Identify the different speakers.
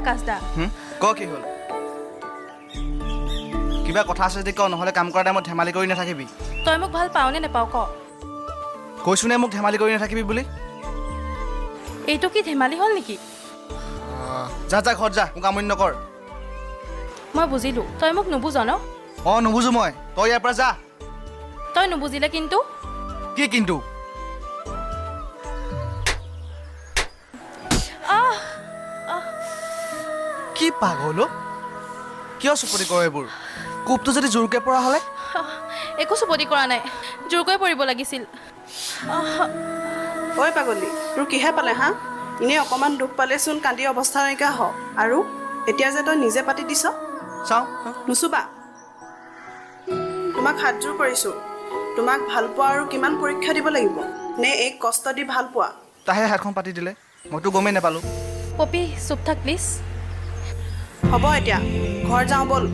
Speaker 1: আকাশদা
Speaker 2: ক কি হ'ল কিবা কথা আছে যদি ক নহ'লে কাম কৰা টাইমত ধেমালি কৰি নাথাকিবি
Speaker 1: তই মোক ভাল পাও নে নেপাও ক
Speaker 2: কৈছো নে মোক ধেমালি কৰি নাথাকিবি বুলি
Speaker 1: এইটো কি ধেমালি হ'ল নেকি
Speaker 2: যা যা ঘৰত যা মোক আমনি নকৰ
Speaker 1: মই বুজিলো তই মোক নুবুজ ন
Speaker 2: অঁ নুবুজো মই তই ইয়াৰ পৰা যা
Speaker 1: তই নুবুজিলে কিন্তু
Speaker 2: কি কিন্তু কি পাগল কিয় চুপতি কৰ এইবোৰ কোপটো যদি জোৰকৈ পৰা হ'লে
Speaker 1: একো চুপতি কৰা নাই জোৰকৈ পৰিব লাগিছিল
Speaker 3: ঐ পাগলী তোৰ কিহে পালে হা এনেই অকণমান দুখ পালেচোন কান্দি অৱস্থা নাইকিয়া হ আৰু এতিয়া যে তই নিজে পাতি দিছ
Speaker 2: চাওঁ
Speaker 3: নুচুবা তোমাক হাতযোৰ কৰিছোঁ তোমাক ভাল পোৱা আৰু কিমান পৰীক্ষা দিব লাগিব নে এক কষ্ট দি ভাল পোৱা
Speaker 2: তাহে হাতখন পাতি দিলে মইতো গমেই নাপালোঁ
Speaker 1: পপি চুপ থাক প্লিজ
Speaker 3: হ'ব এতিয়া ঘৰ যাওঁ ব'ল